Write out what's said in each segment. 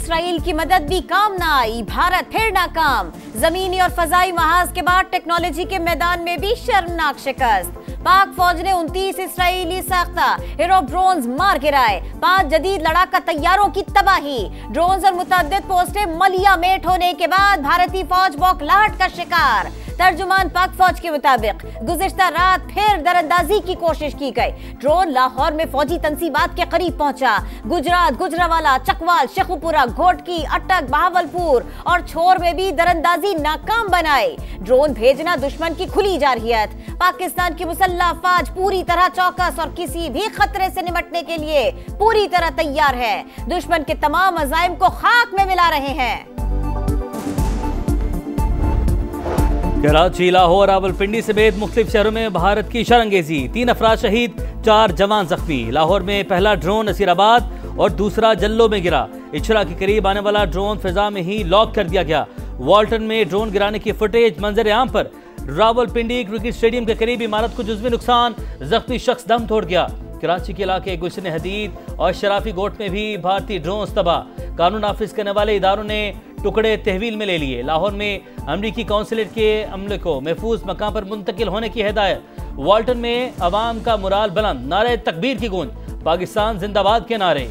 Israel की मदद भी काम ना आई, भारत फिर नाकाम। जमीनी और फजाई महाज के बाद टेक्नोलॉजी के मैदान में भी शर्मनाक शिकस्त। पाक फौज ने 29 इसराइली साख्ता हीरो ड्रोन्स मार गिराए। 5 जदीद लड़ाका तैयारों की तबाही। ड्रोन्स और मुतअद्दिद पोस्टें मलिया मेट होने के बाद भारतीय फौज बौखलाहट का शिकार। तर्जुमान पाक फौज के मुताबिक गुज़िश्ता रात फिर दरअंदाजी की कोशिश की गई। ड्रोन लाहौर में फौजी तंसीबात के करीब पहुंचा। गुजरात, गुजरावाला, चकवाल, शेखुपुरा, घोटकी, अटक, बहावलपुर और छोर में भी दरअंदाजी नाकाम बनाई। ड्रोन भेजना दुश्मन की खुली जारहियत। पाकिस्तान की मुसल्लह अफवाज पूरी तरह चौकस और किसी भी खतरे से निपटने के लिए पूरी तरह तैयार है। दुश्मन के तमाम अज़ाइम को खाक में मिला रहे हैं। कराची, लाहौर, रावलपिंडी समेत मुख्तलिफ शहरों में भारत की शरंगेजी। 3 अफराद शहीद, 4 जवान जख्मी। लाहौर में पहला ड्रोन नसीराबाद और दूसरा जल्लो में गिरा। इचरा के करीब आने वाला ड्रोन फिजा में ही लॉक कर दिया गया। वॉल्टन में ड्रोन गिराने की फुटेज मंजर आम पर। रावलपिंडी क्रिकेट स्टेडियम के करीब इमारत को जुज़वी नुकसान, जख्मी शख्स दम तोड़ गया। कराची के इलाके गुलशन हदीद और शराफी गोट में भी भारतीय ड्रोन तबाह। कानून नाफिज करने वाले इदारों ने टुकड़े तहवील में ले लिए। लाहौर में अमरीकी कौंसलेट के अमले को महफूज मकाम पर मुंतकिल होने की हिदायत। वॉल्टन में अवाम का मुराल बुलंद, नारे तकबीर की गूंज, पाकिस्तान जिंदाबाद के नारे।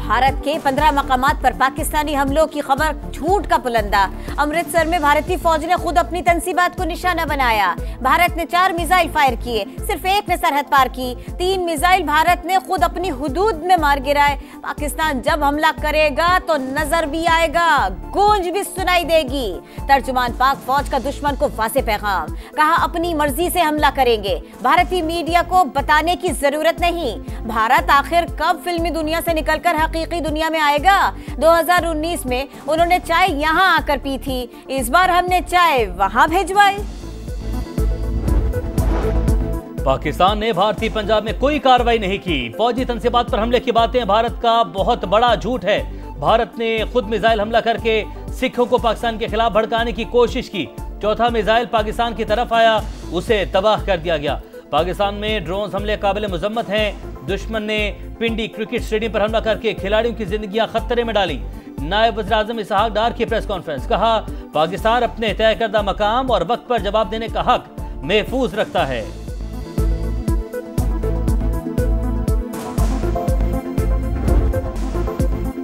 भारत के 15 मकामात पर पाकिस्तानी हमलों की खबर झूठ का पुलंदा। अमृतसर में भारतीय फौज ने खुद अपनी तंसीबात को निशाना बनाया। भारत ने 4 मिसाइल फायर किए, सिर्फ एक ने सरहद पार की। 3 मिसाइल भारत ने खुद अपनी हुदूद में मार गिराए। पाकिस्तान जब हमला करेगा तो नजर भी आएगा, गूंज भी सुनाई देगी। तर्जुमान पाक फौज का दुश्मन को वाज़ेह पैगाम, कहा अपनी मर्जी से हमला करेंगे। भारतीय मीडिया को बताने की जरूरत नहीं। भारत आखिर कब फिल्मी दुनिया से निकलकर हकीकी दुनिया में आएगा? 2019 में उन्होंने चाय यहाँ आकर पी थी, इस बार हमने चाय वहां भेजवाई। पाकिस्तान ने भारतीय पंजाब में कोई कार्रवाई नहीं की। फौजी तंसीबात पर हमले की बातें भारत का बहुत बड़ा झूठ है। भारत ने खुद मिसाइल हमला करके सिखों को पाकिस्तान के खिलाफ भड़काने की कोशिश की। चौथा मिसाइल पाकिस्तान की तरफ आया, उसे तबाह कर दिया गया। पाकिस्तान में ड्रोन हमले काबिल मुजम्मत हैं। दुश्मन ने पिंडी क्रिकेट स्टेडियम पर हमला करके खिलाड़ियों की जिंदगियां खतरे में डाली। नायब वज़ीर आज़म इसहाक डार की प्रेस कॉन्फ्रेंस, कहा पाकिस्तान अपने तय करदा मकाम और वक्त पर जवाब देने का हक महफूज रखता है।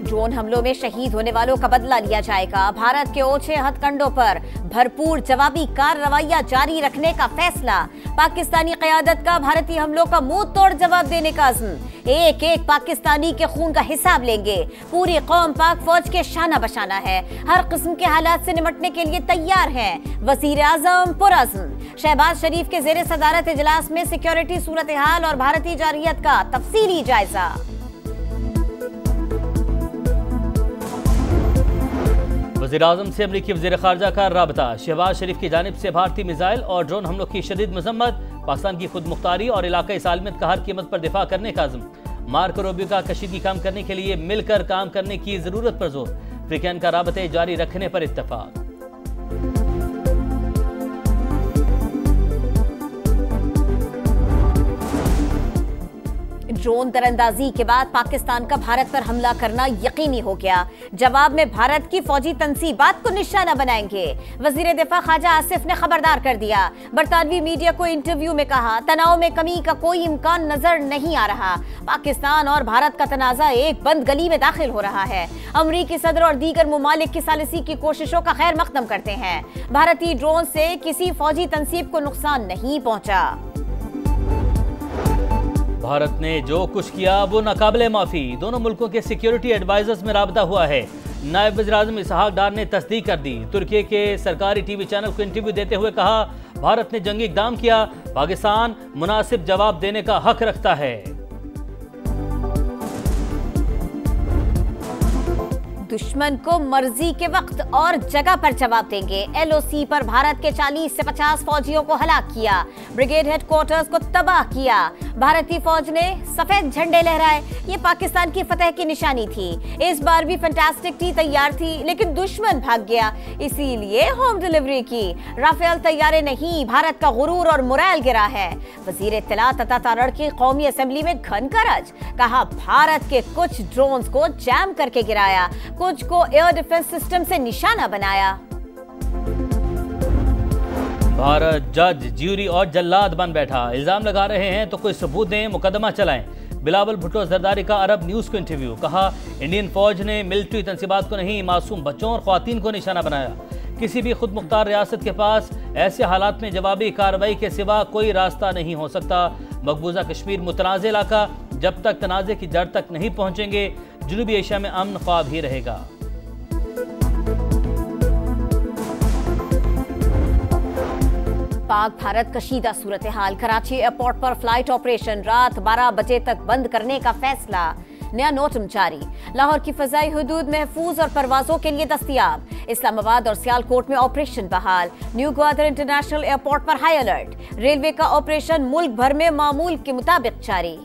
ड्रोन हमलों में शहीद होने वालों का बदला लिया जाएगा। भारत के ओछे हथकंडों पर भरपूर जवाबी कार्रवाइयां जारी रखने का फैसला। पाकिस्तानी क़यादत का भारतीय हमलों का मुंह तोड़ जवाब देने का अज़्म। एक एक पाकिस्तानी के खून का हिसाब लेंगे। पूरी कौम पाक फौज के शाना बशाना है, हर किस्म के हालात से निपटने के लिए तैयार है। वज़ीर आज़म पुरअज़्म। शहबाज शरीफ के ज़ेरे सदारत इजलास में सिक्योरिटी सूरत हाल और भारतीय जारहियत का तफसीली जायजा। वज़ीर आज़म से अमरीकी वज़ीर ख़ारजा का राबता। शहबाज शरीफ की जानिब से भारतीय मिसाइल और ड्रोन हमलों की शदीद मज़म्मत। पाकिस्तान की खुद मुख्तारी और इलाकाई सालमियत का हर कीमत पर दिफा करने का अज़्म। मार्को रूबियो का कशीदगी कम करने के लिए मिलकर काम करने की ज़रूरत पर जोर। अफ्रीकन का राबते जारी रखने पर इत्तफाक। ड्रोन तरंदाजी के बाद पाकिस्तान का भारत पर हमला करना यकीनी हो गया। जवाब में भारत की फौजी तंसीबात को निशाना बनाएंगे। वजीर दिफा ख्वाजा आसिफ ने खबरदार कर दिया। बरतानवी मीडिया को इंटरव्यू में कहा तनाव में कमी का कोई इम्कान नजर नहीं आ रहा। पाकिस्तान और भारत का तनाजा एक बंद गली में दाखिल हो रहा है। अमरीकी सदर और दीगर मुमालिक की सालिसी की कोशिशों का खैर मकदम करते हैं। भारतीय ड्रोन से किसी फौजी तंसीब को नुकसान नहीं पहुंचा। भारत ने जो कुछ किया वो नाकाबिले माफी। दोनों मुल्कों के सिक्योरिटी एडवाइजर्स में राबता हुआ है। नायब वज़ीर आज़म इसहाक डार ने तस्दीक कर दी। तुर्की के सरकारी टीवी चैनल को इंटरव्यू देते हुए कहा भारत ने जंगी इक़दाम किया, पाकिस्तान मुनासिब जवाब देने का हक रखता है। दुश्मन को मर्जी के वक्त और जगह पर जवाब देंगे। एलओसी पर भारत के 40 से 50 फौजियों को हलाक किया। ब्रिगेड हेडक्वार्टर्स को तबाह किया। भारतीय फौज ने सफेद झंडे लहराए। ये पाकिस्तान की फतह की निशानी थी। इस बार भी फैंटास्टिक टी तैयार थी, लेकिन दुश्मन भाग गया, इसीलिए होम डिलीवरी की। राफेल तैयारे नहीं, भारत का गुरूर और मोरल गिरा है। वजीर इत्तलात अता तारड़ की कौमी असेंबली में घन करज, कहा भारत के कुछ ड्रोन्स को जैम करके गिराया, कुछ को एयर डिफेंस सिस्टम से निशाना बनाया। भारत जज, ज्यूरी और जल्लाद बन बैठा। इल्जाम लगा रहे हैं तो कोई सबूत दें, मुकदमा चलाएं। बिलावल भुट्टो जरदारी का अरब न्यूज को इंटरव्यू, कहा इंडियन फौज ने मिलिट्री तंसीबात को नहीं, मासूम बच्चों और ख्वातीन को निशाना बनाया। किसी भी खुद मुख्तार रियासत के पास ऐसे हालात में जवाबी कार्रवाई के सिवा कोई रास्ता नहीं हो सकता। मकबूजा कश्मीर मुतनाज़ इलाका, जब तक तनाज़े की जड़ तक नहीं पहुंचेंगे जनूबी एशिया में अमन ख्वाब ही रहेगा। पाक भारत कशीदा सूरत हाल। कराची एयरपोर्ट पर फ्लाइट ऑपरेशन रात 12 बजे तक बंद करने का फैसला। नया नोटिस जारी। लाहौर की फजाई हुदूद महफूज और परवाजों के लिए दस्तयाब। इस्लामाबाद और सियालकोट में ऑपरेशन बहाल। न्यू ग्वादर इंटरनेशनल एयरपोर्ट पर हाई अलर्ट। रेलवे का ऑपरेशन मुल्क भर में मामूल के मुताबिक जारी।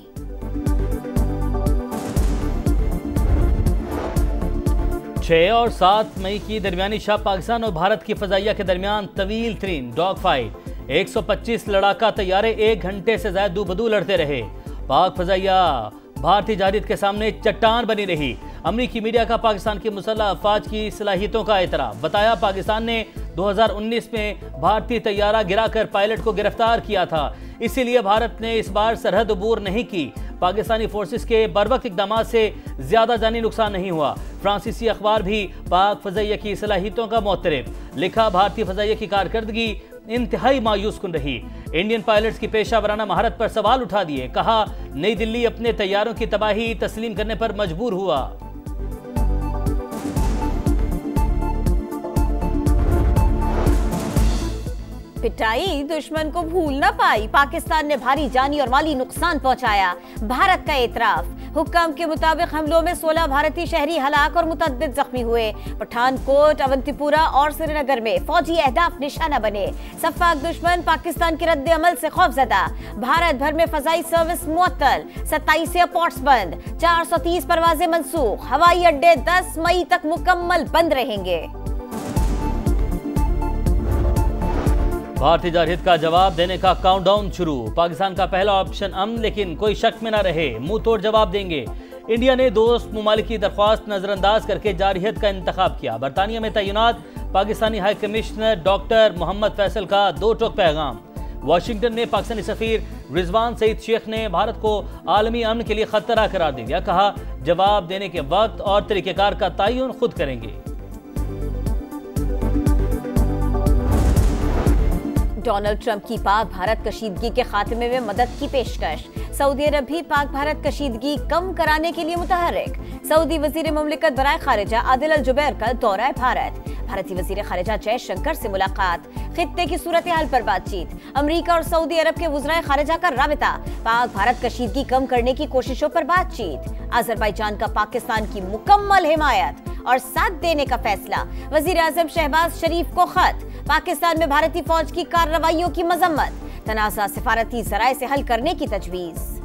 6 और 7 मई की दरमियानी शाम पाकिस्तान और भारत की फजाइया के दरमियान तवील तरीन डॉग फाइट। 125 लड़ाका तैयारे 1 घंटे से ज्यादा दूबदू लड़ते रहे। पाक फजाइया भारतीय जारियत के सामने चट्टान बनी रही। अमरीकी मीडिया का पाकिस्तान की मुसल्लह अफवाज की सलाहियतों का एतराफ। बताया पाकिस्तान ने 2019 में भारतीय तैयारा गिराकर पायलट को गिरफ्तार किया था, इसीलिए भारत ने इस बार सरहद अबूर नहीं की। पाकिस्तानी फोर्सेस के बरवक्त इक़दामात से ज्यादा जानी नुकसान नहीं हुआ। फ्रांसीसी अखबार भी पाक फजाइया की सलाहियतों का मोतरफ। लिखा भारतीय फजाइया की कारकर्दगी इंतहाई मायूस कुन रही। इंडियन पायलट्स की पेशा वराना महारत पर सवाल उठा दिए। कहा नई दिल्ली अपने तैयारों की तबाही तस्लीम करने पर मजबूर हुआ। पिटाई दुश्मन को भूल न पाई। पाकिस्तान ने भारी जानी और माली नुकसान पहुंचाया। भारत का एतराफ। हुक्काम के मुताबिक हमलों में 16 भारतीय शहरी हलाक और मुतअद्दिद जख्मी हुए। पठानकोट, अवंतीपुरा और श्रीनगर में फौजी अहदाफ निशाना बने। सफाक दुश्मन पाकिस्तान के रद्द अमल से खौफजदा। भारत भर में फजाई सर्विस मुअत्तल। 27 एयरपोर्ट्स बंद। 430 परवाजें मनसूख। हवाई अड्डे 10 मई तक मुकम्मल बंद रहेंगे। भारतीय जारहित का जवाब देने का काउंटडाउन शुरू। पाकिस्तान का पहला ऑप्शन अमन, लेकिन कोई शक में न रहे, मुंह तोड़ जवाब देंगे। इंडिया ने दोस्त मुमालिक की दरख्वास्त नजरअंदाज करके जारहित का इंतखाब किया। बरतानिया में तैनात Pakistani high commissioner doctor Mohammad Faisal का 2 टोक पैगाम। वाशिंगटन में पाकिस्तानी सफीर रिजवान सईद शेख ने भारत को आलमी अमन के लिए खतरा करार दे दिया। कहा जवाब देने के वक्त और तरीकेकार का तयन खुद करेंगे। डोनाल्ड ट्रंप की पाक भारत कशीदगी के खात्मे में मदद की पेशकश। सऊदी अरब भी पाक भारत कशीदगी कम कराने के लिए मुतहर्रिक। सऊदी वजीर मुमलिकत बराए खारिजा आदिल अल जुबैर का दौरा भारत। भारतीय वजीर खारिजा जयशंकर से मुलाकात। खित्ते की सूरत हाल पर बातचीत। अमरीका और सऊदी अरब के वज़राए खारिजा का राबिता। पाक भारत कशीदगी कम करने की कोशिशों पर बातचीत। अजरबैजान का पाकिस्तान की मुकम्मल हिमायत और साथ देने का फैसला। वजीर आजम शहबाज शरीफ को खत। पाकिस्तान में भारतीय फौज की कार्रवाइयों की मजम्मत। तनाज़ा सिफारती ज़राए से हल करने की तजवीज़।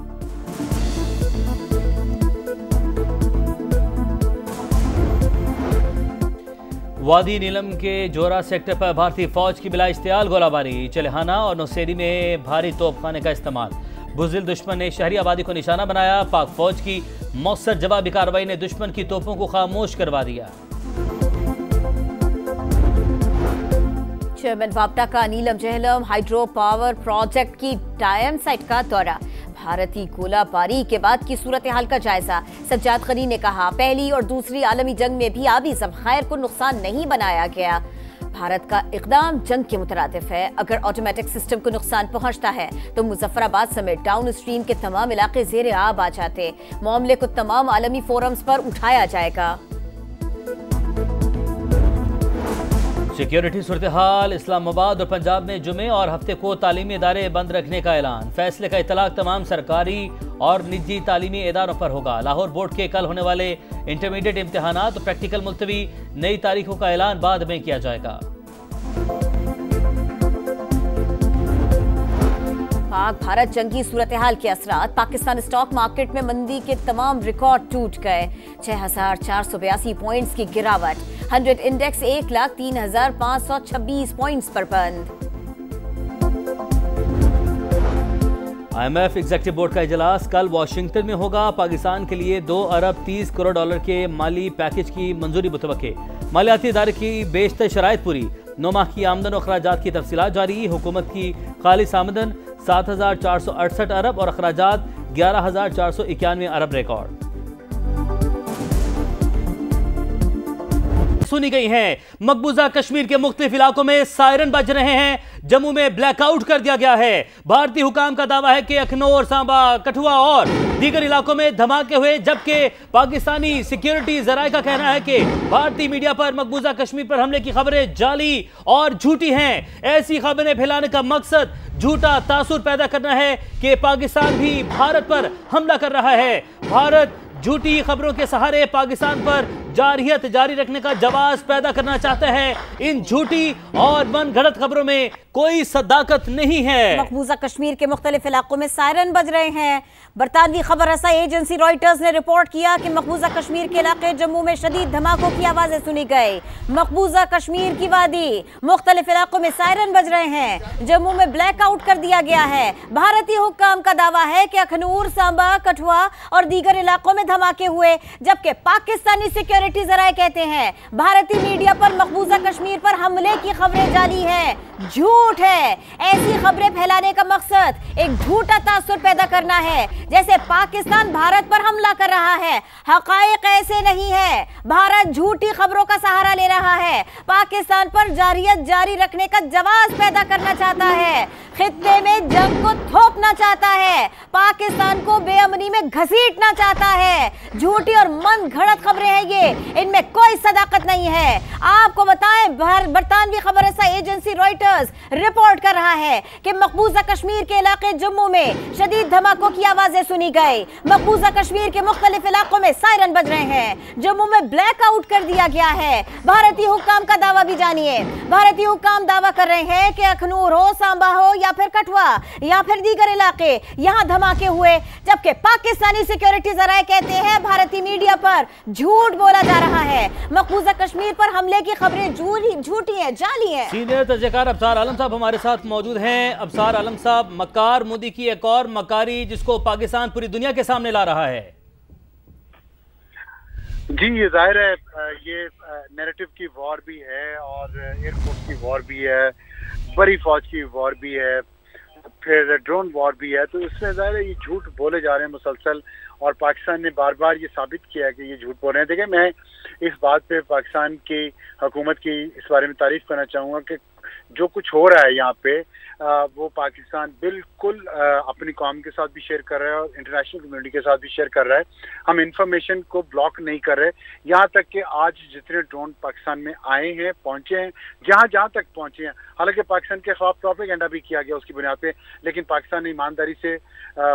वादी नीलम के जोरा सेक्टर पर भारतीय फौज की बिला इश्तियाल गोलाबारी। चलेहाना और नौसेरी में भारी तोपखाने का इस्तेमाल। बुज़दिल दुश्मन ने शहरी आबादी को निशाना बनाया। पाक फौज की मौसर जवाबी कार्रवाई ने दुश्मन की तोपों को खामोश करवा दिया। चेयरमैन वापटा का नीलम जहलम हाइड्रो पावर प्रोजेक्ट की टाइम साइट का दौरा। भारतीय गोलाबारी के बाद की सूरत हाल का जायजा। सज्जाद खनी ने कहा पहली और दूसरी आलमी जंग में भी आबी ज़ख़ायर को नुकसान नहीं बनाया गया। भारत का इक़दाम जंग के मुतरादिफ है। अगर ऑटोमेटिक सिस्टम को नुकसान पहुंचता है तो मुजफ्फराबाद समेत डाउन स्ट्रीम के तमाम इलाके ज़ेरे आब आ जाते। मामले को तमाम आलमी फोरम्स पर उठाया जाएगा। सिक्योरिटी सूरत हाल, इस्लामाबाद और पंजाब में जुमे और हफ्ते को तालीमी इदारे बंद रखने का ऐलान। फैसले का इतलाक तमाम सरकारी और निजी तालीमी इदारों पर होगा। लाहौर बोर्ड के कल होने वाले इंटरमीडिएट इम्तिहानात और प्रैक्टिकल मुलतवी, नई तारीखों का ऐलान बाद में किया जाएगा। पाक भारत जंग की सूरत हाल के असरात, पाकिस्तान स्टॉक मार्केट में मंदी के तमाम रिकॉर्ड टूट गए। 6,482 पॉइंट्स की गिरावट, 100 इंडेक्स 1,03,526 पॉइंट्स पर बंद। IMF एग्जीक्यूटिव बोर्ड का इजलास कल वाशिंगटन में होगा। पाकिस्तान के लिए 2 अरब 30 करोड़ डॉलर के माली पैकेज की मंजूरी मुतवक्के। मालियाती इदारे की बेशतर शराइत पूरी। 9 माह की आमदन और अखराजात की तफसीलात जारी। हुकूमत की खालिस आमदन 7,468 अरब और अखराजात 11,491 अरब रिकॉर्ड। सुनी गई हैं। मकबूजा कश्मीर के मुख्तलिफ इलाकों में सायरन बज रहे हैं। जम्मू में ब्लैकआउट कर दिया गया है। भारतीय हुकाम का दावा है कि अखनौर, सांबा, कठुआ और दीगर इलाकों में धमाके हुए, जबकि पाकिस्तानी सिक्योरिटी जराये का कहना है कि भारतीय मीडिया पर मकबूजा कश्मीर पर हमले की खबरें जाली और झूठी हैं। ऐसी खबरें फैलाने का मकसद झूठा तासुर पैदा करना है कि पाकिस्तान भी भारत पर हमला कर रहा है। भारत झूठी खबरों के सहारे पाकिस्तान पर जारहियत जारी रखने का जवाब पैदा करना चाहता है। इन झूठी और मनगढ़ंत खबरों में कोई सदाकत नहीं है। मकबूजा कश्मीर के मुख्तलिफ इलाकों में सायरन बज रहे हैं। बरतानवी खबर रसाई एजेंसी रॉयटर्स ने रिपोर्ट किया कि मकबूजा कश्मीर के इलाके जम्मू में शदीद धमाकों की आवाजें सुनी गई। मकबूजा कश्मीर की वादी मुख्तलिफ इलाकों में सायरन बज रहे हैं। जम्मू में ब्लैकआउट कर दिया गया है। भारतीय हुक्काम का दावा है कि अखनूर, सांबा, कठुआ और दीगर इलाकों में धमाके हुए, जबकि पाकिस्तानी सिक्योरिटी जराये कहते हैं भारतीय मीडिया पर मकबूजा कश्मीर पर हमले की खबरें जाली है, झूठ है। ऐसी खबरें फैलाने का मकसद एक झूठा तासुर पैदा करना है, जैसे पाकिस्तान भारत पर हमला कर रहा है। हकायक ऐसे नहीं है। भारत झूठी खबरों का सहारा ले रहा है। पाकिस्तान पर जारियत जारी रखने का जवाब पैदा करना चाहता है। खित्ते में जंग को थोपना चाहता है। पाकिस्तान को बेअमनी में घसीटना चाहता है। झूठी और मन घड़त खबरें हैं ये, इनमें कोई सदाकत नहीं है। आपको बताएं, बरतानवी खबर एजेंसी रॉयटर्स रिपोर्ट कर रहा है कि मकबूजा कश्मीर के इलाके जम्मू में शदीद धमाकों की आवाजें सुनी गई। मकबूजा कश्मीर के मुख्तलिफ इलाकों में सायरन बज रहे हैं। जम्मू में ब्लैकआउट कर दिया गया है। भारतीय हुक्काम का दावा भी जानिए। भारतीय हुक्काम दावा कर रहे हैं कि अखनूर हो, सांबा हो या फिर कठुआ या फिर दीगर इलाके, यहां धमाके हुए, जबकि पाकिस्तानी सिक्योरिटी जराये कहते हैं भारतीय मीडिया पर झूठ बोला जा रहा है। मकबूजा कश्मीर पर हमले की खबरें झूठी हैं, जाली हैं। सीनियर तर्जकार अबसार आलम साहब हमारे साथ मौजूद हैं। अबसार आलम साहब, मकार मोदी की एक और मकारी जिसको पाकिस्तान पूरी दुनिया के सामने ला रहा है। जी, ये जाहिर है ये नैरेटिव की वॉर भी है और एयरफोर्स की वॉर भी है, बड़ी फौज की वॉर भी है, फिर ड्रोन वॉर भी है। तो इसमें जाहिर है ये झूठ बोले जा रहे हैं मुसलसल, और पाकिस्तान ने बार बार ये साबित किया है कि ये झूठ बोल रहे हैं। देखिए, मैं इस बात पे पाकिस्तान की हुकूमत की इस बारे में तारीफ करना चाहूँगा कि जो कुछ हो रहा है यहाँ पे वो पाकिस्तान बिल्कुल अपनी कौम के साथ भी शेयर कर रहा है और इंटरनेशनल कम्युनिटी के साथ भी शेयर कर रहा है। हम इंफॉर्मेशन को ब्लॉक नहीं कर रहे। यहाँ तक कि आज जितने ड्रोन पाकिस्तान में आए हैं, पहुंचे हैं, जहाँ तक पहुंचे हैं, हालांकि पाकिस्तान के खिलाफ प्रोपेगेंडा भी किया गया उसकी बुनियाद पे, लेकिन पाकिस्तान ने ईमानदारी से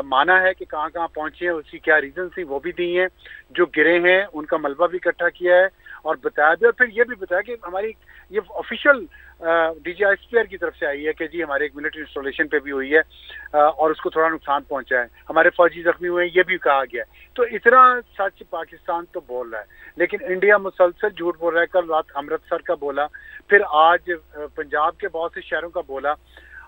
माना है कि कहाँ पहुंचे हैं, उसकी क्या रीजन थी वो भी दी हैं। जो गिरे हैं उनका मलबा भी इकट्ठा किया है और बताया भी, और फिर ये भी बताया कि हमारी ये ऑफिशियल DGISPR की तरफ से आई है कि जी हमारे एक मिलिट्री इंस्टॉलेशन पे भी हुई है और उसको थोड़ा नुकसान पहुंचा है, हमारे फौजी जख्मी हुए हैं, ये भी कहा गया है। तो इतना सच पाकिस्तान तो बोल रहा है, लेकिन इंडिया मुसलसल झूठ बोल रहा है। कल रात अमृतसर का बोला, फिर आज पंजाब के बहुत से शहरों का बोला,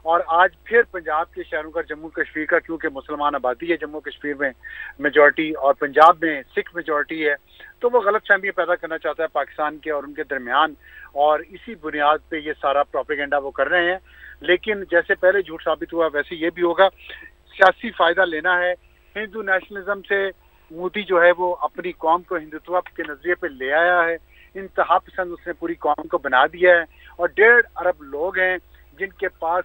और आज फिर पंजाब के शहरों का, जम्मू कश्मीर का, क्योंकि मुसलमान आबादी है जम्मू कश्मीर में मेजॉरिटी और पंजाब में सिख मेजॉरिटी है, तो वो गलत फहमियाँ पैदा करना चाहता है पाकिस्तान के और उनके दरमियान, और इसी बुनियाद पे ये सारा प्रोपेगेंडा वो कर रहे हैं। लेकिन जैसे पहले झूठ साबित हुआ वैसे ये भी होगा। सियासी फायदा लेना है। हिंदू नेशनलिज्म से मोदी जो है वो अपनी कौम को हिंदुत्व के नजरिए पे ले आया है। इंतहा पसंद उसने पूरी कौम को बना दिया है, और 1.5 अरब लोग हैं जिनके पास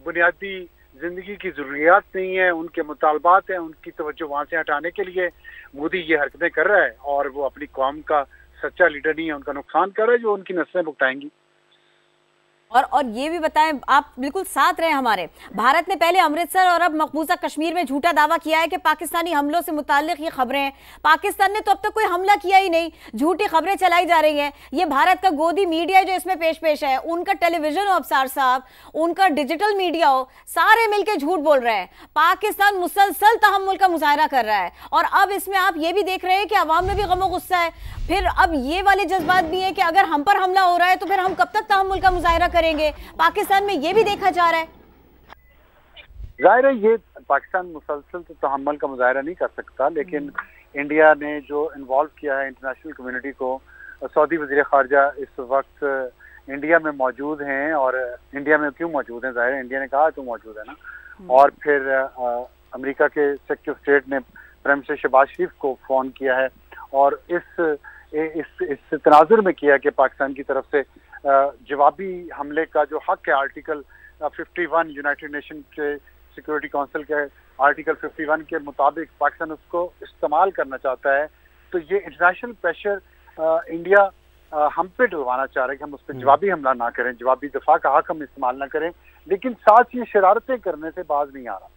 बुनियादी जिंदगी की जरूरियात नहीं है, उनके मुतालबात हैं, उनकी तवज्जो वहाँ से हटाने के लिए मोदी ये हरकतें कर रहा है, और वो अपनी कौम का सच्चा लीडर नहीं है, उनका नुकसान कर रहा है जो उनकी नस्लें भुगताएंगी। और ये भी बताएं, आप बिल्कुल साथ रहे हमारे, भारत ने पहले अमृतसर और अब मकबूजा कश्मीर में झूठा दावा किया है कि पाकिस्तानी हमलों से मुताल्लिक ये खबरें हैं। पाकिस्तान ने तो अब तक कोई हमला किया ही नहीं, झूठी खबरें चलाई जा रही हैं। ये भारत का गोदी मीडिया जो इसमें पेश है, उनका टेलीविजन हो अफसार साहब, उनका डिजिटल मीडिया हो, सारे मिलकर झूठ बोल रहे हैं। पाकिस्तान मुसलसल तहम्मुल का मुजाहरा कर रहा है और अब इसमें आप ये भी देख रहे हैं कि अवाम में भी गम और गुस्सा है। फिर अब ये वाले जज्बात भी है कि अगर हम पर हमला हो रहा है तो फिर हम कब तक तहम्मुल का मुजाहरा करेंगे। पाकिस्तान में ये भी देखा जा रहा है। जाहिर है ये पाकिस्तान मुसलसल तो तहम्मुल का मुजाहरा नहीं कर सकता, लेकिन इंडिया ने जो इन्वॉल्व किया है इंटरनेशनल कम्युनिटी को, सऊदी वज़ीर ख़ारजा इस वक्त इंडिया में मौजूद हैं, और इंडिया में क्यों मौजूद हैं, जाहिर है इंडिया ने कहा तो मौजूद है ना। और फिर अमेरिका के सेक्रेटरी ऑफ स्टेट ने प्राइम मिनिस्टर शहबाज शरीफ को फ़ोन किया है और इस तनाजुर में किया कि पाकिस्तान की तरफ से जवाबी हमले का जो हक है आर्टिकल 51 यूनाइटेड नेशन के सिक्योरिटी काउंसिल के आर्टिकल 51 के मुताबिक पाकिस्तान उसको इस्तेमाल करना चाहता है। तो ये इंटरनेशनल प्रेशर इंडिया हम पे डलवाना चाह रहा है कि हम उस पर जवाबी हमला ना करें, जवाबी दफा का हक हम इस्तेमाल ना करें, लेकिन साथ ये शरारतें करने से बाज नहीं आ रहा।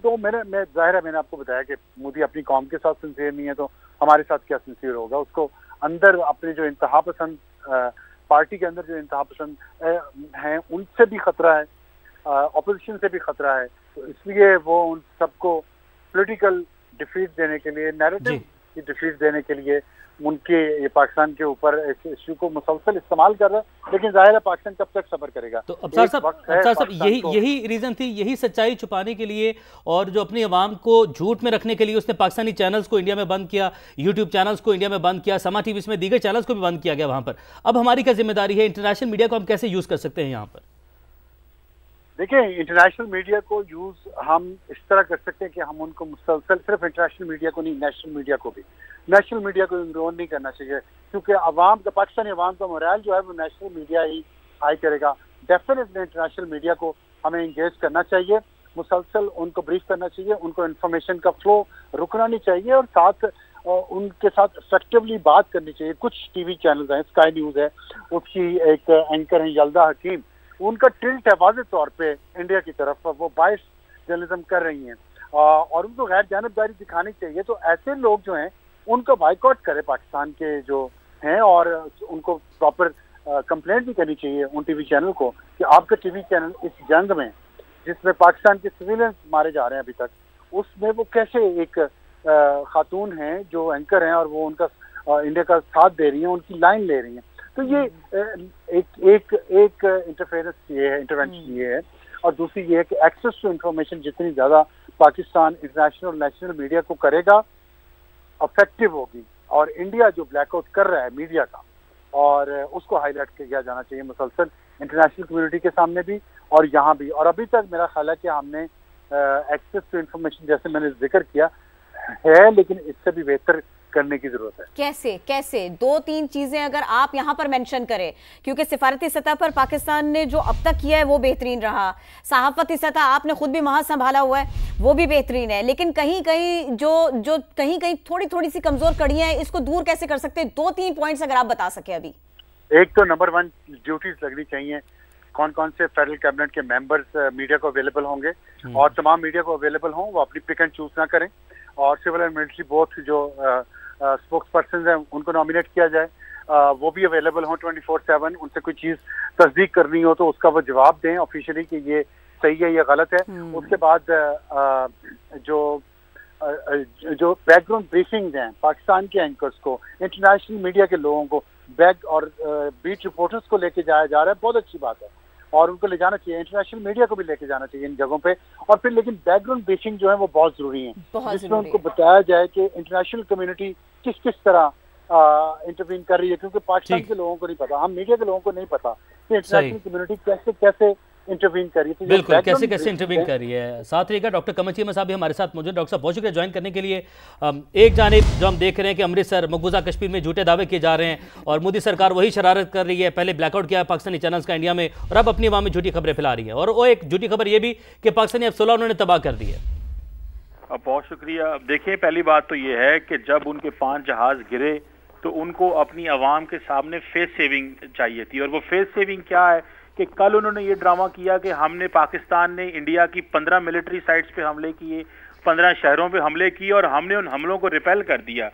तो मैं जाहिर है मैंने आपको बताया कि मोदी अपनी कौम के साथ सिंसियर नहीं है, तो हमारे साथ क्या सिंसियर होगा। उसको अंदर अपने जो इंतहा पसंद पार्टी के अंदर जो इंतहा पसंद हैं उनसे भी खतरा है, ऑपोजिशन से भी खतरा है। तो इसलिए वो उन सबको पॉलिटिकल डिफीट देने के लिए, नैरेटिव की डिफीट देने के लिए उनके ये पाकिस्तान के ऊपर इस इश्यू को मुसलसल इस्तेमाल कर रहा है। लेकिन जाहिर है पाकिस्तान कब तक सब्र करेगा। तो अफसार साहब यही रीजन थी, यही सच्चाई छुपाने के लिए और जो अपनी आवाम को झूठ में रखने के लिए उसने पाकिस्तानी चैनल्स को इंडिया में बंद किया, यूट्यूब चैनल्स को इंडिया में बंद किया, समा टीवी में दीगर चैनल्स को भी बंद किया गया वहां पर। अब हमारी क्या जिम्मेदारी है, इंटरनेशनल मीडिया को हम कैसे यूज कर सकते हैं यहाँ पर? देखिए, इंटरनेशनल मीडिया को यूज हम इस तरह कर सकते हैं कि हम उनको मुसलसल, सिर्फ इंटरनेशनल मीडिया को नहीं, नेशनल मीडिया को भी, नेशनल मीडिया को इग्नोर नहीं करना चाहिए, क्योंकि अवाम का, पाकिस्तानी अवाम का मोरल जो है वो नेशनल मीडिया ही हाई करेगा। डेफिनेटली इंटरनेशनल मीडिया को हमें इंगेज करना चाहिए, मुसलसल उनको ब्रीफ करना चाहिए, उनको इन्फॉर्मेशन का फ्लो रुकना नहीं चाहिए और साथ उनके साथ इफेक्टिवली बात करनी चाहिए। कुछ टीवी चैनल हैं, स्काई न्यूज़ है, उसकी एक एंकर है यल्दा हकीम, उनका टिल्ट है वाज़ेह तौर पे इंडिया की तरफ, वो बायस जर्नलिज्म कर रही हैं और उनको गैर जानबदारी दिखानी चाहिए। तो ऐसे लोग जो हैं उनको बाइकआउट करे पाकिस्तान के जो हैं, और उनको प्रॉपर कंप्लेंट भी करनी चाहिए उन टीवी चैनल को कि आपका टीवी चैनल इस जंग में जिसमें पाकिस्तान के सिविलियंस मारे जा रहे हैं अभी तक, उसमें वो कैसे एक खातून हैं जो एंकर हैं और वो उनका इंडिया का साथ दे रही हैं, उनकी लाइन ले रही हैं। तो ये एक इंटरफेरेंस ये है, इंटरवेंशन ये है। और दूसरी ये है कि एक्सेस टू इंफॉर्मेशन जितनी ज़्यादा पाकिस्तान इंटरनेशनल और नेशनल मीडिया को करेगा, इफेक्टिव होगी। और इंडिया जो ब्लैकआउट कर रहा है मीडिया का, और उसको हाईलाइट किया जाना चाहिए मुसलसल इंटरनेशनल कम्युनिटी के सामने भी और यहाँ भी। और अभी तक मेरा ख्याल है कि हमने एक्सेस टू इंफॉर्मेशन, जैसे मैंने जिक्र किया है, लेकिन इससे भी बेहतर करने की जरूरत है। कैसे 2-3 चीजें अगर आप यहां पर मेंशन करें, क्योंकि सिफारती सतह पर पाकिस्तान ने जो अब तक किया है वो बेहतरीन रहा, सहाफती सतह आपने खुद भी वहां संभाला हुआ है वो भी बेहतरीन है, लेकिन कहीं कहीं जो कहीं थोड़ी सी कमजोर कड़ियां हैं, इसको दूर कैसे कर सकते हैं? 2-3 पॉइंट्स अगर आप बता सके अभी। एक तो नंबर 1 ड्यूटीज लगनी चाहिए, कौन कौन से फेडरल कैबिनेट के मेंबर्स मीडिया को अवेलेबल होंगे और तमाम मीडिया को अवेलेबल हों, वो अपनी पिक एंड चूज ना करें। और सिविल एंड मिलिट्री बोथ जो स्पोक्स पर्सन हैं उनको नॉमिनेट किया जाए, वो भी अवेलेबल हों 24/7। उनसे कोई चीज़ तस्दीक करनी हो तो उसका वो जवाब दें ऑफिशियली कि ये सही है, ये गलत है। उसके बाद जो बैकग्राउंड ब्रीफिंग्स हैं पाकिस्तान के एंकर्स को, इंटरनेशनल मीडिया के लोगों को, बैक और बीट रिपोर्टर्स को लेके जाया जा रहा है, बहुत अच्छी बात है और उनको ले जाना चाहिए, इंटरनेशनल मीडिया को भी लेके जाना चाहिए इन जगहों पे। और फिर लेकिन बैकग्राउंड ब्रीफिंग जो है वो बहुत जरूरी है, जिसमें उनको बताया जाए कि इंटरनेशनल कम्युनिटी किस तरह इंटरवीन कर रही है, क्योंकि पाकिस्तान के लोगों को नहीं पता, हम मीडिया के लोगों को नहीं पता कि इंटरनेशनल कम्युनिटी कैसे इंटरवीन कर रही है। बिल्कुल, कैसे इंटरवीन कर रही है। साथ रहेगा डॉक्टर कमर चीमा साहब भी हमारे साथ मौजूद। डॉक्टर साहब बहुत शुक्रिया ज्वाइन करने के लिए। एक जानिब जो हम देख रहे हैं कि अमृतसर, मकबूजा कश्मीर में झूठे दावे किए जा रहे हैं और मोदी सरकार वही शरारत कर रही है, पहले ब्लैकआउट किया पाकिस्तानी चैनल्स का इंडिया में और अब अपनी आवाम में झूठी खबरें फैला रही है। और वो एक झूठी खबर ये भी कि पाकिस्तानी अफसोला उन्होंने तबाह कर दी है। बहुत शुक्रिया। देखिए, पहली बात तो ये है कि जब उनके 5 जहाज गिरे तो उनको अपनी आवाम के सामने फेस सेविंग चाहिए थी, और वो फेस सेविंग क्या है कि कल उन्होंने ये ड्रामा किया कि हमने पाकिस्तान ने इंडिया की 15 मिलिट्री साइट्स पे हमले किए, 15 शहरों पे हमले किए और हमने उन हमलों को रिपेल कर दिया।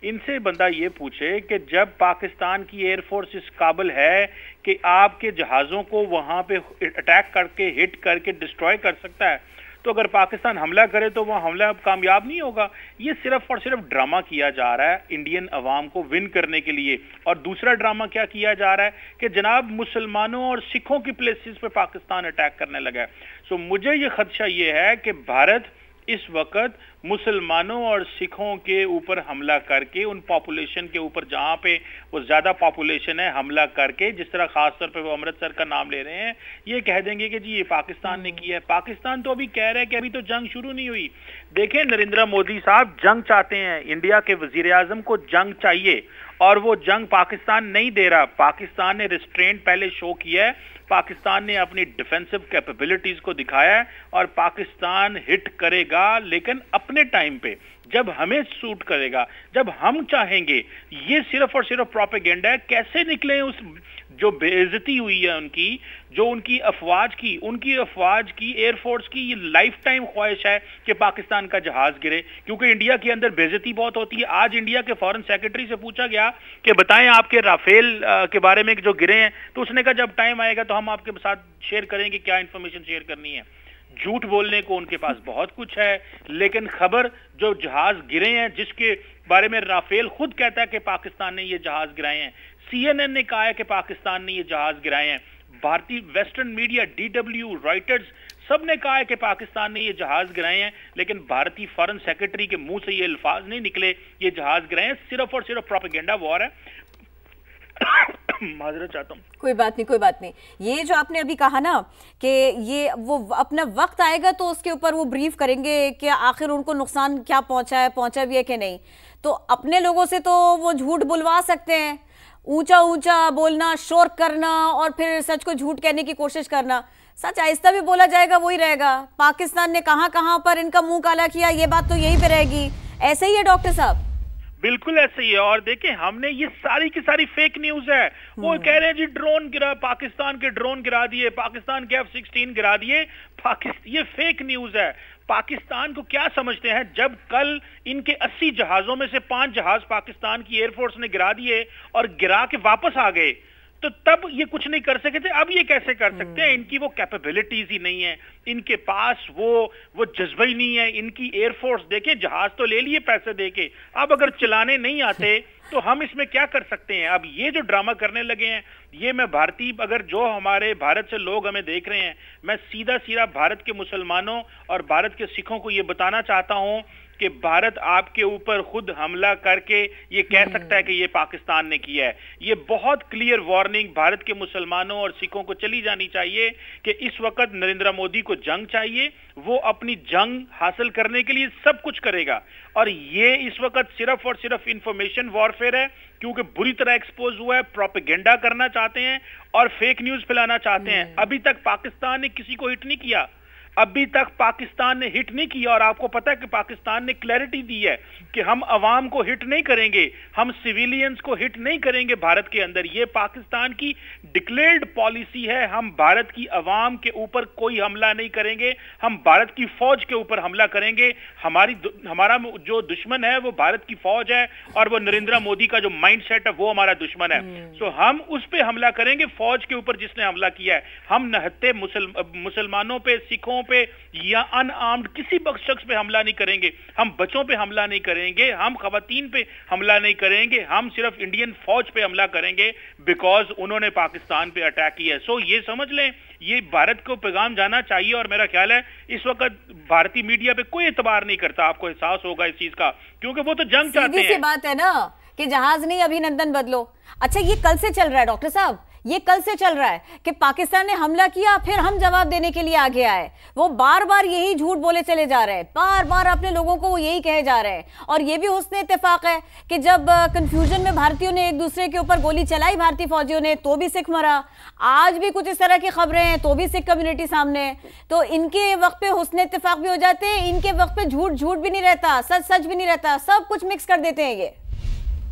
इनसे बंदा ये पूछे कि जब पाकिस्तान की एयरफोर्स इस काबिल है कि आपके जहाज़ों को वहाँ पे अटैक करके हिट करके डिस्ट्रॉय कर सकता है, तो अगर पाकिस्तान हमला करे तो वह हमला कामयाब नहीं होगा। ये सिर्फ और सिर्फ ड्रामा किया जा रहा है इंडियन अवाम को विन करने के लिए। और दूसरा ड्रामा क्या किया जा रहा है कि जनाब मुसलमानों और सिखों की प्लेसेस पे पाकिस्तान अटैक करने लगा है। सो मुझे ये खदशा ये है कि भारत इस वक्त मुसलमानों और सिखों के ऊपर हमला करके, उन पॉपुलेशन के ऊपर जहां पे वो ज्यादा पॉपुलेशन है, हमला करके, जिस तरह खासतौर पे वो अमृतसर का नाम ले रहे हैं, ये कह देंगे कि जी ये पाकिस्तान ने किया है। पाकिस्तान तो अभी कह रहा है कि अभी तो जंग शुरू नहीं हुई। देखें, नरेंद्र मोदी साहब जंग चाहते हैं, इंडिया के वजीर आजम को जंग चाहिए और वो जंग पाकिस्तान नहीं दे रहा। पाकिस्तान ने रिस्ट्रेंट पहले शो किया है, पाकिस्तान ने अपनी डिफेंसिव कैपेबिलिटीज को दिखाया है और पाकिस्तान हिट करेगा, लेकिन अपने टाइम पे, जब हमें सूट करेगा, जब हम चाहेंगे। ये सिर्फ और सिर्फ प्रोपेगेंडा है। कैसे निकले उस जो बेइज्जती हुई है उनकी, जो उनकी अफवाज की एयरफोर्स की ये लाइफ टाइम ख्वाहिश है कि पाकिस्तान का जहाज गिरे, क्योंकि इंडिया के अंदर बेइज्जती बहुत होती है। आज इंडिया के फॉरेन सेक्रेटरी से पूछा गया कि बताएं आपके राफेल के बारे में जो गिरे हैं, तो उसने कहा जब टाइम आएगा तो हम आपके साथ शेयर करेंगे क्या इंफॉर्मेशन शेयर करनी है। झूठ बोलने को उनके पास बहुत कुछ है, लेकिन खबर जो जहाज गिरे हैं, जिसके बारे में राफेल खुद कहता है कि पाकिस्तान ने ये जहाज गिराए हैं, CNN ने कहा है कि पाकिस्तान ने ये जहाज गिराए हैं, भारतीय वेस्टर्न मीडिया, DW, रॉयटर्स, सब ने कहा है कि पाकिस्तान ने ये जहाज गिराए हैं, लेकिन भारतीय फॉरेन सेक्रेटरी के मुंह से ये अल्फाज नहीं निकले ये जहाज गिराए हैं। सिर्फ और सिर्फ प्रोपेगेंडा वॉर है। माजरत चाहता हूँ। कोई बात नहीं। ये जो आपने अभी कहा ना कि ये वो अपना वक्त आएगा तो उसके ऊपर वो ब्रीफ करेंगे कि आखिर उनको नुकसान क्या पहुंचा भी है कि नहीं। तो अपने लोगों से तो वो झूठ बुलवा सकते हैं, ऊंचा बोलना, शोर करना और फिर सच को झूठ कहने की कोशिश करना। सच आहिस्ता भी बोला जाएगा वही रहेगा। पाकिस्तान ने कहां पर इनका मुंह काला किया, ये बात तो यहीं पे रहेगी। ऐसे ही है डॉक्टर साहब। बिल्कुल ऐसे ही है। और देखें, हमने ये सारी की सारी फेक न्यूज है। वो कह रहे हैं जी ड्रोन गिरा, पाकिस्तान के ड्रोन गिरा दिए, पाकिस्तान के F-16 गिरा दिए। ये फेक न्यूज है। पाकिस्तान को क्या समझते हैं? जब कल इनके 80 जहाजों में से 5 जहाज पाकिस्तान की एयरफोर्स ने गिरा दिए और गिरा के वापस आ गए, तो तब ये कुछ नहीं कर सके थे। अब ये कैसे कर सकते हैं? इनकी वो कैपेबिलिटीज ही नहीं है, इनके पास वो जज्बा ही नहीं है। इनकी एयरफोर्स देखें, जहाज तो ले लिए पैसे देके, अब अगर चलाने नहीं आते तो हम इसमें क्या कर सकते हैं? अब ये जो ड्रामा करने लगे हैं, ये मैं भारतीय, अगर जो हमारे भारत से लोग हमें देख रहे हैं, मैं सीधा भारत के मुसलमानों और भारत के सिखों को ये बताना चाहता हूं कि भारत आपके ऊपर खुद हमला करके ये कह सकता है कि ये पाकिस्तान ने किया है। ये बहुत क्लियर वार्निंग भारत के मुसलमानों और सिखों को चली जानी चाहिए कि इस वक्त नरेंद्र मोदी को जंग चाहिए, वो अपनी जंग हासिल करने के लिए सब कुछ करेगा। और ये इस वक्त सिर्फ और सिर्फ इंफॉर्मेशन वॉरफेयर है, क्योंकि बुरी तरह एक्सपोज हुआ है। प्रोपेगेंडा करना चाहते हैं और फेक न्यूज फैलाना चाहते हैं। अभी तक पाकिस्तान ने किसी को हिट नहीं किया, अभी तक पाकिस्तान ने हिट नहीं किया। और आपको पता है कि पाकिस्तान ने क्लैरिटी दी है कि हम अवाम को हिट नहीं करेंगे, हम सिविलियंस को हिट नहीं करेंगे भारत के अंदर। ये पाकिस्तान की डिक्लेयर्ड पॉलिसी है। हम भारत की अवाम के ऊपर कोई हमला नहीं करेंगे, हम भारत की फौज के ऊपर हमला करेंगे। हमारा जो दुश्मन है वो भारत की फौज है और वो नरेंद्र मोदी का जो माइंडसेट है वो हमारा दुश्मन है। सो हम उस पे हमला करेंगे, फौज के ऊपर जिसने हमला किया है। हम नहत्ते मुसलमानों पे, सिखों पे या अनआर्म्ड किसी शख्स पे हमला नहीं करेंगे, हम बच्चों पे हमला नहीं करेंगे, हम खवातीन पे हमला नहीं करेंगे, हम सिर्फ इंडियन फौज पे हमला करेंगे बिकॉज उन्होंने पाकिस्तान पे अटैक किया है। सो ये समझ लें, ये भारत को पैगाम जाना चाहिए। और मेरा ख्याल है इस वक्त भारतीय मीडिया पे कोई एतबार नहीं करता, आपको एहसास होगा इस चीज का, क्योंकि वो तो जंग चाहते हैं। सीधी सी बात है ना कि जहाज नहीं अभिनंदन बदलो। अच्छा, ये कल से चल रहा है डॉक्टर साहब, ये कल से चल रहा है कि पाकिस्तान ने हमला किया, फिर हम जवाब देने के लिए आगे आए। वो बार बार यही झूठ बोले चले जा रहे हैं, बार बार अपने लोगों को वो यही कहे जा रहे हैं। और ये भी हुस्न इत्तेफाक है कि जब कंफ्यूजन में भारतीयों ने एक दूसरे के ऊपर गोली चलाई, भारतीय फौजियों ने, तो भी सिख मरा। आज भी कुछ इस तरह की खबरें हैं तो भी सिख कम्युनिटी सामने है। तो इनके वक्त पे हुस्न इत्तेफाक भी हो जाते हैं, इनके वक्त पे झूठ भी नहीं रहता, सच भी नहीं रहता, सब कुछ मिक्स कर देते हैं ये।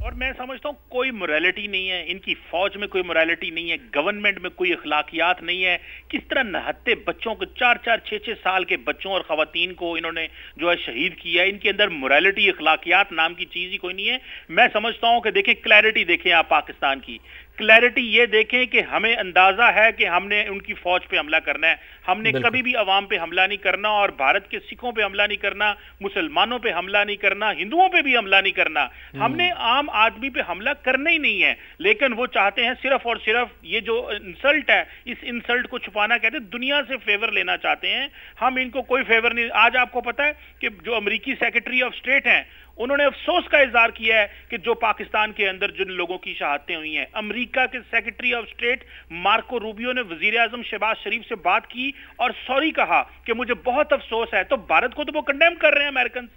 और मैं समझता हूँ कोई मोरालिटी नहीं है, इनकी फौज में कोई मोरालिटी नहीं है, गवर्नमेंट में कोई अखलाकियात नहीं है। किस तरह नहत्ते बच्चों को 4-4, 6-6 साल के बच्चों और खवातीन को इन्होंने जो है शहीद किया है। इनके अंदर मोरालिटी अखलाकियात नाम की चीज ही कोई नहीं है। मैं समझता हूँ कि देखें, क्लैरिटी देखें आप पाकिस्तान की, क्लैरिटी ये देखें कि हमें अंदाजा है कि हमने उनकी फौज पे हमला करना है, हमने कभी भी अवाम पे हमला नहीं करना, और भारत के सिखों पे हमला नहीं करना, मुसलमानों पे हमला नहीं करना, हिंदुओं पे भी हमला नहीं करना, हमने आम आदमी पे हमला करना ही नहीं है। लेकिन वो चाहते हैं सिर्फ और सिर्फ ये जो इंसल्ट है, इस इंसल्ट को छुपाना, कहते हैं दुनिया से फेवर लेना चाहते हैं। हम इनको कोई फेवर नहीं। आज आपको पता है कि जो अमेरिकी सेक्रेटरी ऑफ स्टेट हैं, उन्होंने अफसोस का इजहार किया है कि जो पाकिस्तान के अंदर जिन लोगों की शहादतें हुई हैं। अमेरिका के secretary of state Marco Rubio ने वजीर आजम शहबाज शरीफ से बात की और सॉरी कहा कि मुझे बहुत अफसोस है। तो भारत को तो वो कंडेम कर रहे हैं अमेरिकन।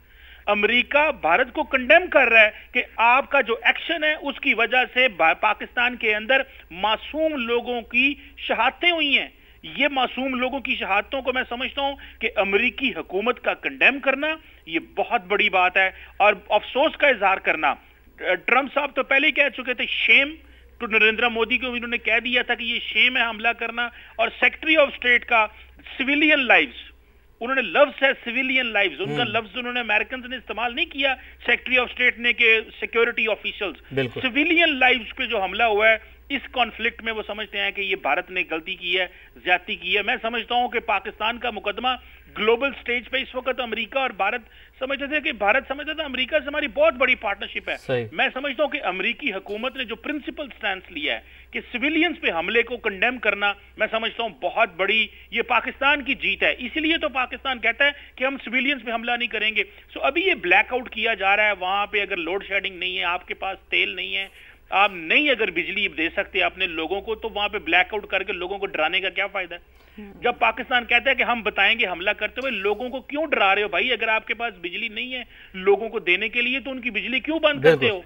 अमेरिका भारत को कंडेम कर रहा है कि आपका जो एक्शन है उसकी वजह से पाकिस्तान के अंदर मासूम लोगों की शहादतें हुई हैं। ये मासूम लोगों की शहादतों को मैं समझता हूं कि अमेरिकी हुकूमत का कंडेम करना ये बहुत बड़ी बात है, और अफसोस का इजहार करना। ट्रंप साहब तो पहले ही कह चुके थे शेम टू नरेंद्र मोदी को, इन्होंने कह दिया था कि ये शेम है हमला करना। और सेक्रेटरी ऑफ स्टेट का सिविलियन लाइव्स, उन्होंने लफ्ज है सिविलियन लाइव्स, उनका लफ्ज उन्होंने अमेरिकन ने इस्तेमाल नहीं किया सेक्रेटरी ऑफ स्टेट ने कि सिक्योरिटी ऑफिशियल्स, सिविलियन लाइव्स पे जो हमला हुआ है इस कॉन्फ्लिक्ट में वो समझते हैं कि ये भारत ने गलती की है, ज्यादती की है। मैं समझता हूं कि पाकिस्तान का मुकदमा ग्लोबल स्टेज पे इस वक्त अमेरिका और भारत समझते थे कि भारत समझता था अमेरिका से हमारी बहुत बड़ी पार्टनरशिप है। मैं समझता हूं कि अमेरिकी हुकूमत ने जो प्रिंसिपल स्टैंड लिया है कि सिविलियंस पे हमले को कंडेम करना, मैं समझता हूं बहुत बड़ी ये पाकिस्तान की जीत है। इसीलिए तो पाकिस्तान कहता है कि हम सिविलियंस पे हमला नहीं करेंगे। सो अभी ये ब्लैकआउट किया जा रहा है, वहां पे अगर लोड शेडिंग नहीं है, आपके पास तेल नहीं है, आप नहीं अगर बिजली दे सकते अपने लोगों को, तो वहां पे ब्लैकआउट करके लोगों को डराने का क्या फायदा है? जब पाकिस्तान कहता है कि हम बताएंगे हमला करते हुए, लोगों को क्यों डरा रहे हो भाई? अगर आपके पास बिजली नहीं है लोगों को देने के लिए, तो उनकी बिजली क्यों बंद करते हो?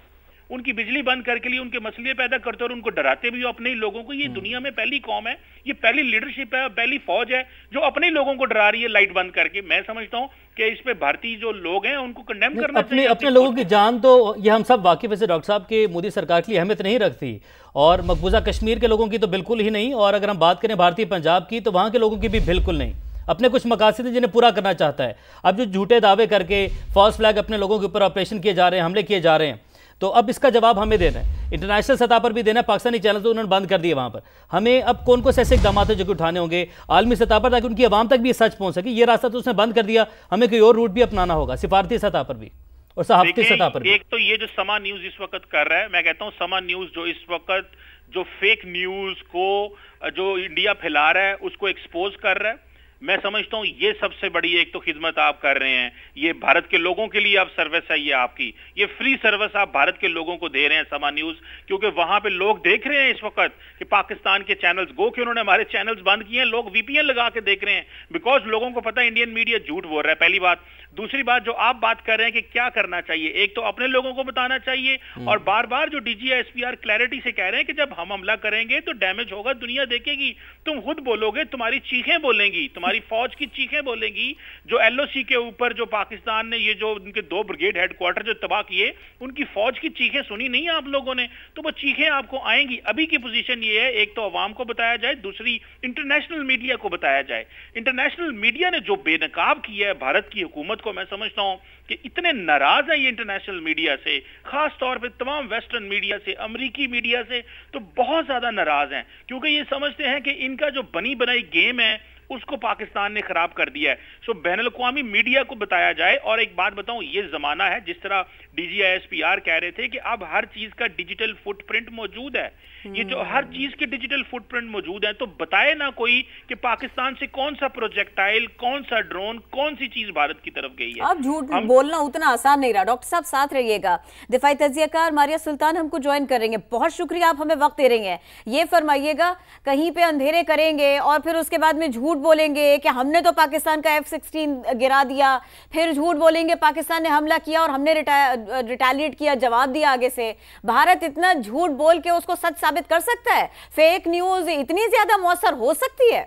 उनकी बिजली बंद करके लिए उनके मसले पैदा करते हो और उनको डराते भी हो अपने ही लोगों को। ये दुनिया में पहली कौम है, ये पहली लीडरशिप है, पहली फौज है जो अपने ही लोगों को डरा रही है लाइट बंद करके। मैं समझता हूं कि इस पे भारतीय जो लोग हैं उनको कंडेम करना चाहिए। अपने लोगों की जान तो ये हम सब वाकिफ से डॉक्टर साहब के मोदी सरकार की अहमियत नहीं रखती, और मकबूजा कश्मीर के लोगों की तो बिल्कुल ही नहीं, और अगर हम बात करें भारतीय पंजाब की तो वहां के लोगों की भी बिल्कुल नहीं। अपने कुछ मकासद हैं जिन्हें पूरा करना चाहता है। अब जो झूठे दावे करके फॉल्स फ्लैग अपने लोगों के ऊपर ऑपरेशन किए जा रहे हैं, हमले किए जा रहे हैं, तो अब इसका जवाब हमें देना है, इंटरनेशनल सतह पर भी देना है। पाकिस्तानी चैनल तो उन्होंने बंद कर दिए वहां पर। हमें अब कौन कौन से ऐसे इकदाम है जो कि उठाने होंगे आलमी सतह पर, ताकि उनकी आवाम तक भी सच पहुंच सके। ये रास्ता तो उसने बंद कर दिया, हमें कोई और रूट भी अपनाना होगा, सिफारती सतह पर भी और सहाफती सतह पर भी। एक तो ये जो समा न्यूज इस वक्त कर रहा है, मैं कहता हूं समा न्यूज जो इस वक्त जो फेक न्यूज को जो इंडिया फैला रहा है उसको एक्सपोज कर रहा है। मैं समझता हूं ये सबसे बड़ी एक तो खिदमत आप कर रहे हैं, ये भारत के लोगों के लिए आप सर्विस है, ये आपकी ये फ्री सर्विस आप भारत के लोगों को दे रहे हैं समा न्यूज, क्योंकि वहां पे लोग देख रहे हैं इस वक्त कि पाकिस्तान के चैनल्स गो के उन्होंने हमारे चैनल्स बंद किए हैं, लोग वीपीएन लगा के देख रहे हैं, बिकॉज लोगों को पता है इंडियन मीडिया झूठ बोल रहा है। पहली बात। दूसरी बात जो आप बात कर रहे हैं कि क्या करना चाहिए, एक तो अपने लोगों को बताना चाहिए, और बार बार जो डीजीएसपीआर क्लैरिटी से कह रहे हैं कि जब हम हमला करेंगे तो डैमेज होगा, दुनिया देखेगी, तुम खुद बोलोगे, तुम्हारी चीखें बोलेंगी, तुम्हारी फौज की चीखें बोलेंगी। जो एलओसी के ऊपर जो पाकिस्तान ने ये जो उनके 2 ब्रिगेड हेडक्वार्टर जो तबाह किए, उनकी फौज की चीखें सुनी नहीं आप लोगों ने, तो वो चीखें आपको आएंगी। अभी की पोजीशन ये है, एक तो अवाम को बताया जाए, दूसरी इंटरनेशनल मीडिया को बताया जाए। इंटरनेशनल मीडिया ने जो बेनकाब किया है भारत की हुकूमत को, मैं समझता हूं कि इतने नाराज है ये इंटरनेशनल मीडिया से, खास तौर पे तमाम वेस्टर्न मीडिया से, अमेरिकी मीडिया से तो बहुत ज्यादा नाराज हैं, क्योंकि ये समझते हैं कि इनका जो बनी बनाई गेम है उसको पाकिस्तान ने खराब कर दिया है। सो बैनुल-अक़वामी मीडिया को बताया जाए। और एक बात बताऊं, ये जमाना है, जिस तरह डीजीआईएसपीआर कह रहे थे कि अब हर चीज का डिजिटल फुटप्रिंट मौजूद है, ये जो हर चीज के डिजिटल फुटप्रिंट मौजूद है, तो बताए ना कोई कि पाकिस्तान से कौन सा प्रोजेक्टाइल, कौन सा ड्रोन, कौन सी चीज भारत की तरफ गई है। अब झूठ बोलना उतना आसान नहीं रहा। डॉक्टर साहब साथ रहिएगा। दिफाई तज्जियाकार मारिया सुल्तान हमको ज्वाइन करेंगे। बहुत शुक्रिया, आप हमें वक्त दे रही हैं। ये फरमाइएगा, कहीं पे अंधेरे करेंगे और फिर उसके बाद में झूठ बोलेंगे कि हमने तो पाकिस्तान का F-16 गिरा दिया, फिर झूठ बोलेंगे पाकिस्तान ने हमला किया और हमने रिटेलिएट किया, जवाब दिया आगे से। भारत इतना झूठ बोल के उसको सच साबित कर सकता है? फेक न्यूज इतनी ज्यादा मौसर हो सकती है?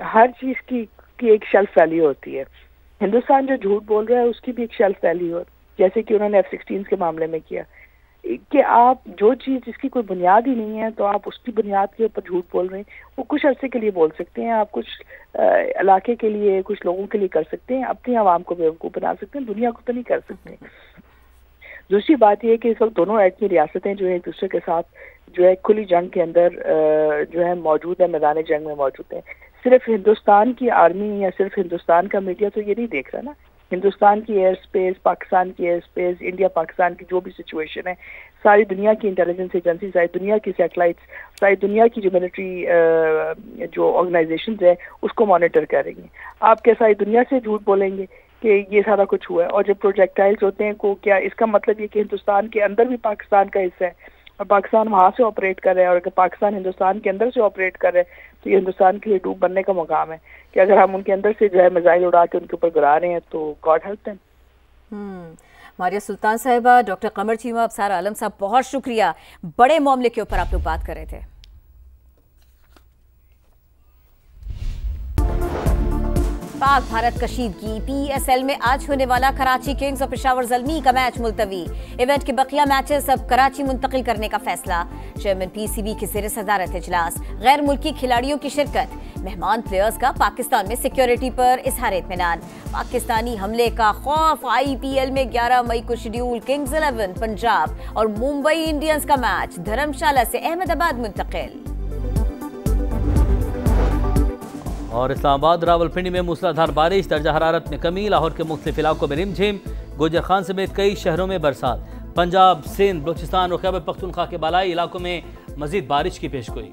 हर चीज की एक शेल्फ वैल्यू होती है। हिंदुस्तान जो झूठ बोल रहा है उसकी भी एक शेल्फ वैल्यू जैसे कि उन्होंने F-16 के मामले में किया, कि आप जो चीज़ जिसकी कोई बुनियाद ही नहीं है तो आप उसकी बुनियाद के ऊपर झूठ बोल रहे हैं। वो कुछ अरसे के लिए बोल सकते हैं, आप कुछ इलाके के लिए, कुछ लोगों के लिए कर सकते हैं, अपनी आवाम को बेवकूफ़ बना सकते हैं, दुनिया को तो नहीं कर सकते। दूसरी बात यह है कि इस वक्त दोनों एटमी रियासतें जो है एक दूसरे के साथ जो है खुली जंग के अंदर जो है मौजूद है, मैदान जंग में मौजूद है। सिर्फ हिंदुस्तान की आर्मी या सिर्फ हिंदुस्तान का मीडिया तो ये नहीं देख रहा ना, हिंदुस्तान की एयर स्पेस, पाकिस्तान की एयर स्पेस, इंडिया पाकिस्तान की जो भी सिचुएशन है, सारी दुनिया की इंटेलिजेंस एजेंसी, सारी दुनिया की सैटेलाइट्स, सारी दुनिया की जो मिलिट्री जो ऑर्गेनाइजेशंस है उसको मॉनिटर करेंगे। आप क्या सारी दुनिया से झूठ बोलेंगे कि ये सारा कुछ हुआ है? और जब प्रोजेक्टाइल्स होते हैं को क्या इसका मतलब ये कि हिंदुस्तान के अंदर भी पाकिस्तान का हिस्सा है और पाकिस्तान वहाँ से ऑपरेट कर रहा है, और अगर पाकिस्तान हिंदुस्तान के अंदर से ऑपरेट कर रहा है तो ये हिंदुस्तान के लिए डूब बनने का मुकाम है कि अगर हम उनके अंदर से जो है मिसाइल उड़ा के उनके ऊपर गिरा रहे हैं तो गॉड हेल्प देम। मारिया सुल्तान साहिबा, डॉक्टर कमर चीमा, अबसार आलम साहब, बहुत शुक्रिया। बड़े मामले के ऊपर आप लोग बात कर रहे थे। पाक भारत कशीदगी, PSL में आज होने वाला कराची किंग्स और पेशावर ज़ल्मी का मैच मुलतवी। इवेंट के बकिया मैचेस अब कराची मुंतकिल करने का फैसला। चेयरमैन PCB की ज़ेर सदारत इजलास। गैर मुल्की खिलाड़ियों की शिरकत। मेहमान प्लेयर्स का पाकिस्तान में सिक्योरिटी पर इजहार इत्मीनान। पाकिस्तानी हमले का खौफ। IPL में 11 मई को शेड्यूल किंग्स 11 पंजाब और मुंबई इंडियंस का मैच धर्मशाला से अहमदाबाद मुंतकिल। और इस्लामाबाद रावलपिंडी में मूसलाधार बारिश, दर्जा हरारत में कमी। लाहौर के मुख्तलिफ इलाकों में रिमझिम। गुजर खान समेत कई शहरों में बरसात। पंजाब, सिंध, बलूचिस्तान और खैबर पख्तूनख्वा के बालाई इलाकों में मजीद बारिश की पेशगोई।